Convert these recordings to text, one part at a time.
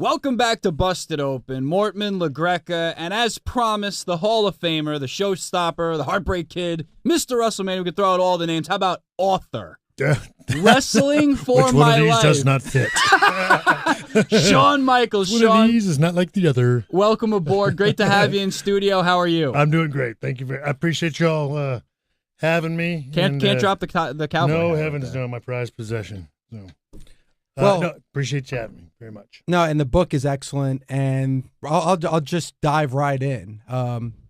Welcome back to Busted Open. Mortman, LaGreca, and as promised, the Hall of Famer, the Showstopper, the Heartbreak Kid, Mr. Wrestlemania. We could throw out all the names. How about author? Wrestling for Which My one of these Life. does not fit? Shawn Micheals. One Shawn, of these is not like the other. welcome aboard. Great to have you in studio. How are you? I'm doing great. Thank you I appreciate y'all having me. Can't drop the cowboy. No, hat heavens there. no, my prized possession. So, Well- no, appreciate you having me very much. No, and the book is excellent, and I'll just dive right in.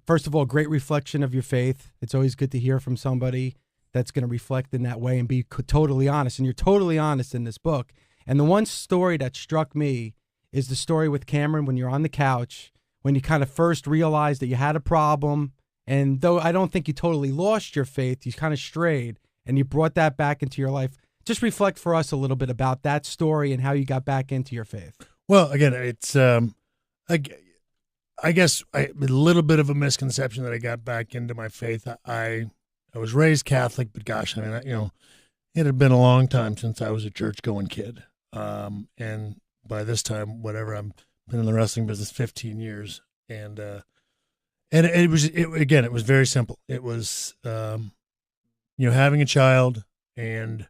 First of all, great reflection of your faith. It's always good to hear from somebody that's going to reflect in that way and be totally honest, and you're totally honest in this book. And the one story that struck me is the story with Cameron when you're on the couch, when you kind of first realized that you had a problem, and though I don't think you totally lost your faith, you kind of strayed, and you brought that back into your life. Just reflect for us a little bit about that story and how you got back into your faith. Well, again, it's I guess a little bit of a misconception that I got back into my faith. I was raised Catholic, but gosh, I mean, it had been a long time since I was a church-going kid. And by this time, whatever, I've been in the wrestling business 15 years, and it was very simple. It was having a child and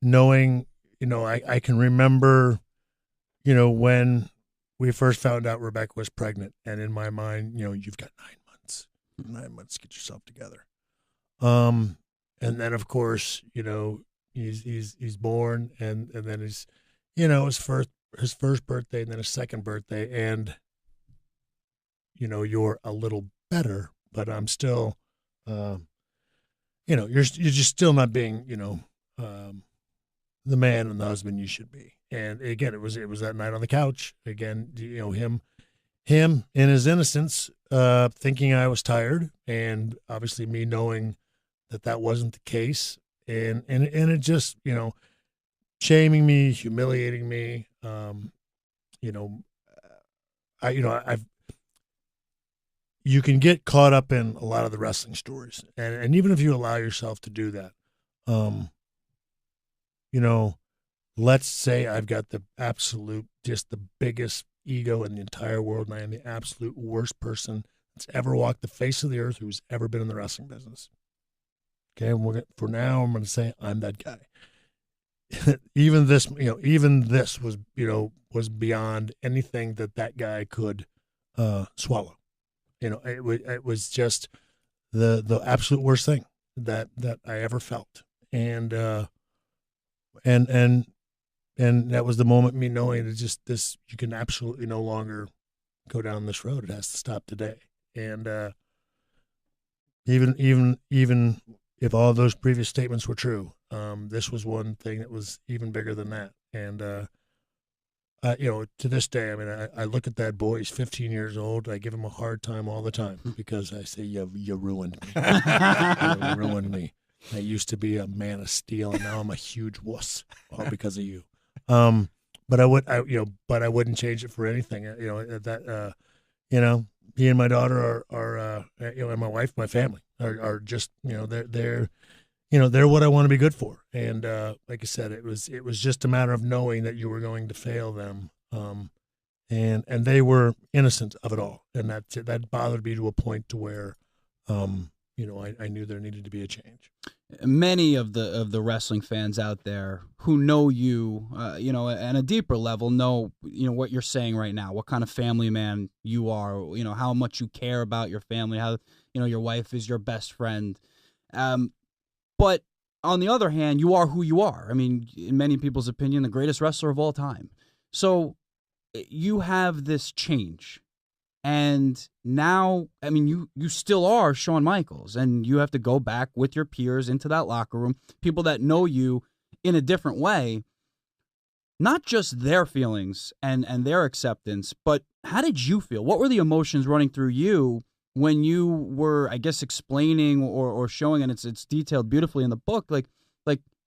knowing, I can remember, when we first found out Rebecca was pregnant, and in my mind, you've got 9 months. 9 months, get yourself together. And then of course, he's born, and then his first birthday, and then his second birthday, and you're a little better, but I'm still, you're just still not being, the man and the husband you should be. And again, it was that night on the couch. Again, him in his innocence, thinking I was tired, and obviously me knowing that wasn't the case, and it just, shaming me, humiliating me. You can get caught up in a lot of the wrestling stories, and even if you allow yourself to do that, let's say I've got just the biggest ego in the entire world, and I am the absolute worst person that's ever walked the face of the earth who's ever been in the wrestling business. Okay, and for now, I'm going to say I'm that guy. even this was beyond anything that guy could swallow. It was just the absolute worst thing that I ever felt, and that was the moment, me knowing that just this, you can absolutely no longer go down this road. It has to stop today. And even if all those previous statements were true, this was one thing that was even bigger than that. And to this day, I mean, I look at that boy. He's 15 years old. I give him a hard time all the time because I say, you ruined me. You ruined me. I used to be a man of steel, and now I'm a huge wuss, all because of you. But I wouldn't change it for anything. Me and my daughter are and my wife, my family are just, they're what I want to be good for. And like I said, it was just a matter of knowing that you were going to fail them. And they were innocent of it all, and that bothered me to a point to where, I knew there needed to be a change. Many of the wrestling fans out there who know you, at a deeper level, know what you're saying right now, what kind of family man you are, how much you care about your family, how your wife is your best friend. But on the other hand, you are who you are. I mean, in many people's opinion, the greatest wrestler of all time. So you have this change. And now, I mean, you still are Shawn Micheals, and you have to go back with your peers into that locker room, people that know you in a different way, not just their feelings and their acceptance, but how did you feel? What were the emotions running through you when you were, I guess, explaining or showing, and it's detailed beautifully in the book, like,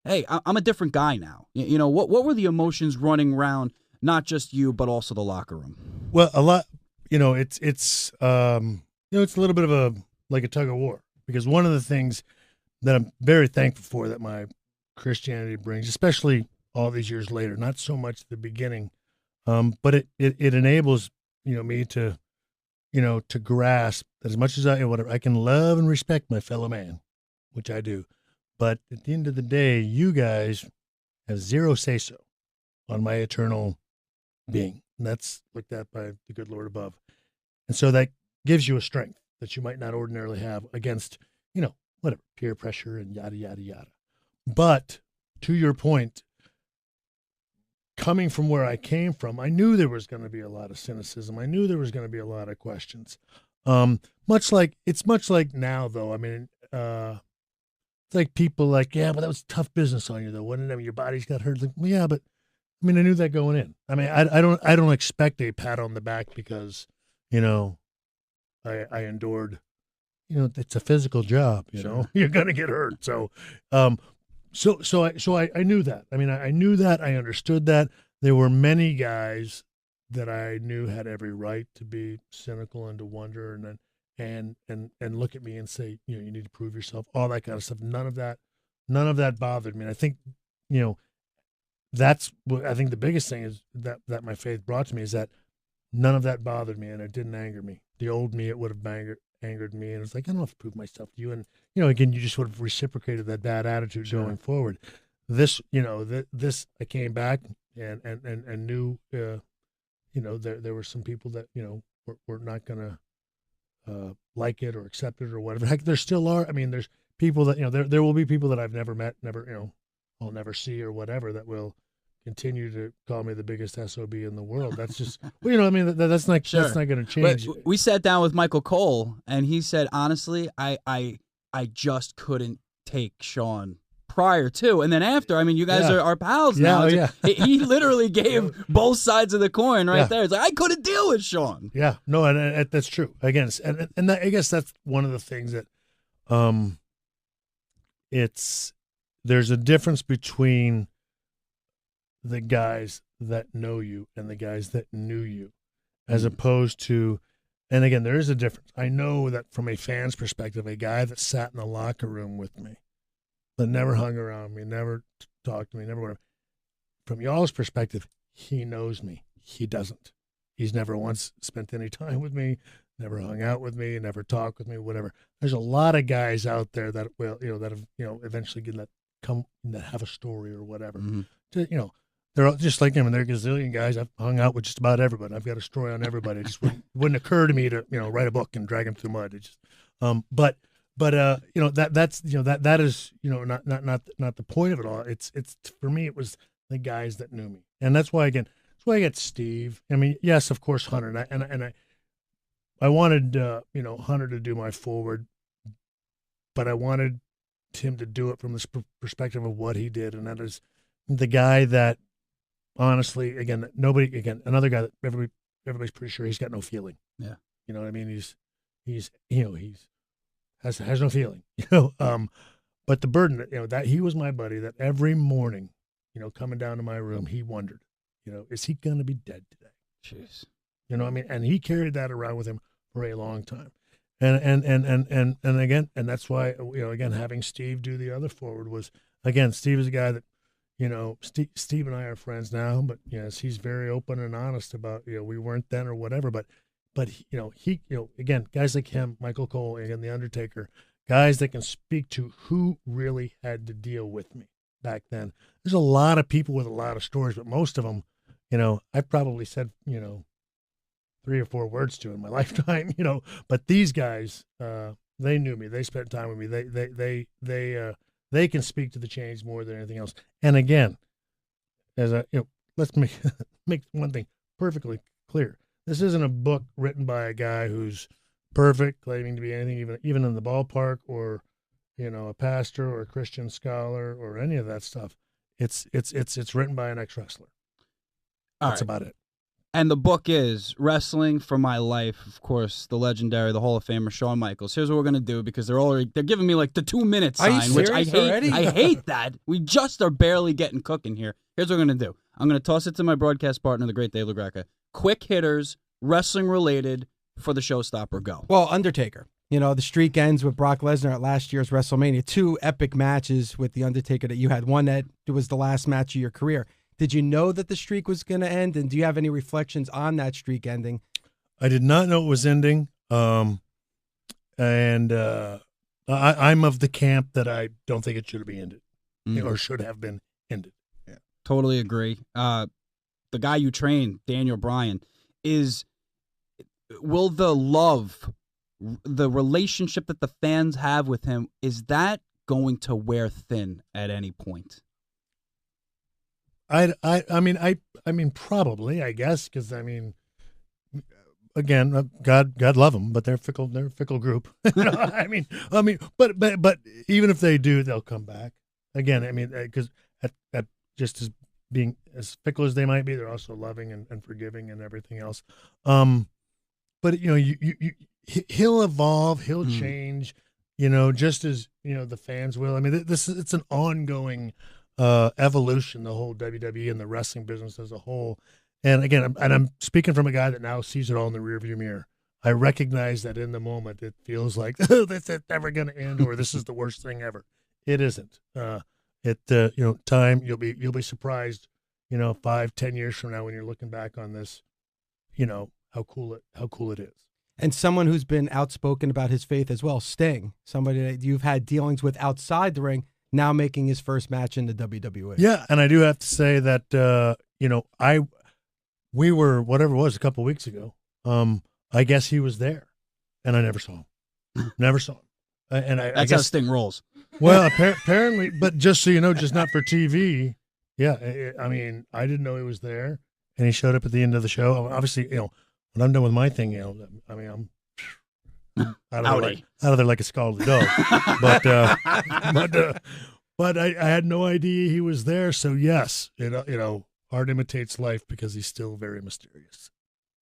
hey, I'm a different guy now. What were the emotions running around, not just you, but also the locker room? Well, a lot. It's a little bit of a tug of war, because one of the things that I'm very thankful for that my Christianity brings, especially all these years later, not so much the beginning But it enables, me to, to grasp that as much as I can love and respect my fellow man, which I do. But at the end of the day, you guys have zero say-so on my eternal being. And that's looked at by the good Lord above. And so that gives you a strength that you might not ordinarily have against, whatever, peer pressure and yada, yada, yada. But to your point, coming from where I came from, I knew there was going to be a lot of cynicism. I knew there was going to be a lot of questions. Much like now, though. I mean, it's like people like, yeah, but that was tough business on you, though, wasn't it? I mean, your body's got hurt. Like, well, yeah, but I mean, I knew that going in. I mean, I don't expect a pat on the back because, I endured. It's a physical job. You're going to get hurt. So, So I knew that. I mean, I knew that. I understood that. There were many guys that I knew had every right to be cynical and to wonder and look at me and say, you need to prove yourself, all that kind of stuff. None of that bothered me. And I think, that's what I think the biggest thing is that my faith brought to me is that none of that bothered me and it didn't anger me. The old me, it would have angered me, and it's like, I don't have to prove myself to you. And again, you just would have reciprocated that bad attitude going forward. This, this I came back and knew, there were some people that were not gonna like it or accept it or whatever. Heck, there still are. I mean, there's people that there will be people that I've never met, I'll never see or whatever, that will continue to call me the biggest SOB in the world. That's just, I mean, that's not going to change. But we sat down with Michael Cole, and he said, honestly, I just couldn't take Shawn prior to, and then after. I mean, you guys are pals now. Yeah. He literally gave both sides of the coin right there. It's like, I couldn't deal with Shawn. Yeah, no, and that's true. Again, and I guess that's one of the things that, there's a difference between the guys that know you and the guys that knew you, as opposed to, and again, there is a difference. I know that from a fan's perspective, a guy that sat in the locker room with me, that never hung around me, never talked to me, never whatever. From y'all's perspective, he knows me. He doesn't. He's never once spent any time with me, never hung out with me, never talked with me, whatever. There's a lot of guys out there that will, that have, eventually that have a story or whatever. Mm-hmm. They're all just like him, and they're a gazillion guys. I've hung out with just about everybody. I've got a story on everybody. It just wouldn't occur to me to, write a book and drag them through mud. It just, that is, not the point of it all. It's for me, it was the guys that knew me. And that's why I got Steve. I mean, yes, of course, Hunter. And I wanted, Hunter to do my forward, but I wanted him to do it from the perspective of what he did. And that is the guy that, honestly, again, another guy that everybody's pretty sure he's got no feeling. Yeah. You know what I mean? He's has no feeling, but the burden, that he was my buddy, that every morning, coming down to my room, he wondered, is he going to be dead today? Jeez. You know what I mean? And he carried that around with him for a long time. And again, and that's why, again, having Steve do the other forward was, again, Steve is a guy that, Steve and I are friends now, but yes, he's very open and honest about, we weren't then or whatever, but he, again, guys like him, Michael Cole, again, the Undertaker, guys that can speak to who really had to deal with me back then. There's a lot of people with a lot of stories, but most of them, I've probably said, 3 or 4 words to in my lifetime, but these guys, they knew me, they spent time with me. They can speak to the change more than anything else. And again, let's make one thing perfectly clear. This isn't a book written by a guy who's perfect, claiming to be anything, even in the ballpark, or, a pastor or a Christian scholar or any of that stuff. It's written by an ex-wrestler. That's about it. And the book is Wrestling for My Life. Of course, the legendary, the Hall of Famer, Shawn Micheals. Here's what we're gonna do, because they're giving me like the 2-minute sign, which I hate. Already? I hate that. We just are barely getting cooking here. Here's what we're gonna do. I'm gonna toss it to my broadcast partner, the great Dave LaGreca. Quick hitters, wrestling related, for the showstopper. Go. Well, Undertaker. The streak ends with Brock Lesnar at last year's WrestleMania. 2 epic matches with the Undertaker that you had. One that was the last match of your career. Did you know that the streak was going to end? And do you have any reflections on that streak ending? I did not know it was ending. I'm of the camp that I don't think it should have been ended or should have been ended. Yeah. Totally agree. The guy you train, Daniel Bryan, will the love, the relationship that the fans have with him, is that going to wear thin at any point? I mean, probably, I guess, because again, God love them, but they're fickle. They're a fickle group. But even if they do, they'll come back again. I mean, because at just as being as fickle as they might be, they're also loving and forgiving and everything else. But he'll evolve, he'll change, just as the fans will. I mean, it's an ongoing evolution, the whole WWE and the wrestling business as a whole. And again, I'm speaking from a guy that now sees it all in the rearview mirror. I recognize that in the moment it feels like this is never going to end, or this is the worst thing ever. It isn't. Time you'll be surprised, 5-10 years from now when you're looking back on this, how cool it is. And someone who's been outspoken about his faith as well, Sting, somebody that you've had dealings with outside the ring, now making his first match in the WWE. Yeah, and I do have to say that we were, whatever it was, a couple of weeks ago. I guess he was there, and I never saw him. Never saw him. And I guess how Sting rolls. Well, apparently, but just so you know, just not for TV. Yeah, I mean, I didn't know he was there, and he showed up at the end of the show. Obviously, when I'm done with my thing, I'm out of there like a scalded dog. But I had no idea he was there. So yes, art imitates life because he's still very mysterious.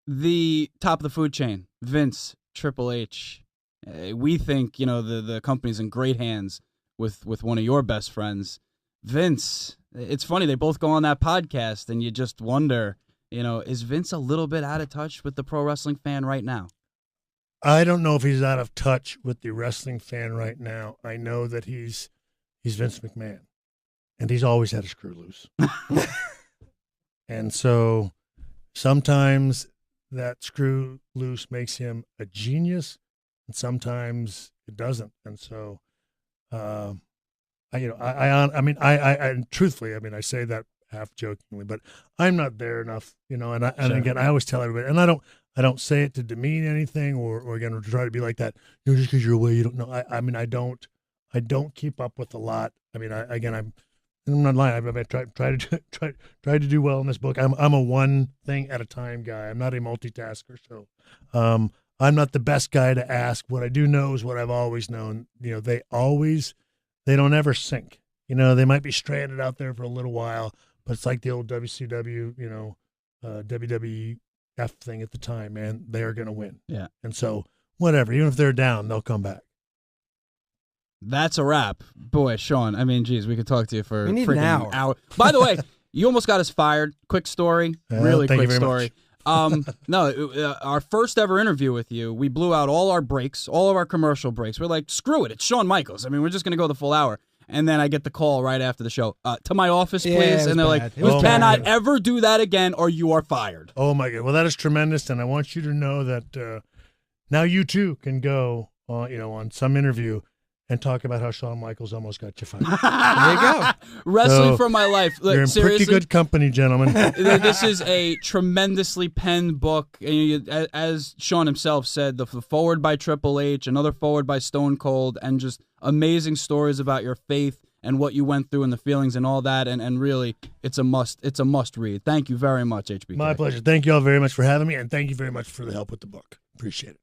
The top of the food chain, Vince, Triple H. We think the company's in great hands with one of your best friends, Vince. It's funny, they both go on that podcast, and you just wonder, is Vince a little bit out of touch with the pro wrestling fan right now? I don't know if he's out of touch with the wrestling fan right now. I know that he's Vince McMahon, and he's always had a screw loose. And so sometimes that screw loose makes him a genius, and sometimes it doesn't. And so, truthfully, I say that half jokingly, but I'm not there enough, and again, I always tell everybody, and I don't say it to demean anything or again, to try to be like that, just because you're away, you don't know. I don't keep up with a lot. I'm not lying. I've tried to do well in this book. I'm a one thing at a time guy. I'm not a multitasker. So, I'm not the best guy to ask. What I do know is what I've always known. They don't ever sink. They might be stranded out there for a little while, but it's like the old WCW, WWF thing at the time, man. They are going to win. Yeah. And so whatever, even if they're down, they'll come back. That's a wrap. Boy, Shawn, geez, we could talk to you for freaking an hour. By the way, you almost got us fired. Quick story. Really quick story. Our first ever interview with you, we blew out all our breaks, all of our commercial breaks. We're like, screw it. It's Shawn Micheals. We're just going to go the full hour. And then I get the call right after the show. To my office, please. And they're like, we cannot ever do that again or you are fired. Oh, my God. Well, that is tremendous. And I want you to know that now you, too, can go on some interview and talk about how Shawn Micheals almost got you fired. There you go. Wrestling for my life. Look, you're in seriously, pretty good company, gentlemen. This is a tremendously penned book. As Shawn himself said, the forward by Triple H, another forward by Stone Cold, and just amazing stories about your faith and what you went through and the feelings and all that. And really, it's a must read. Thank you very much, HBK. My pleasure. Thank you all very much for having me, and thank you very much for the help with the book. Appreciate it.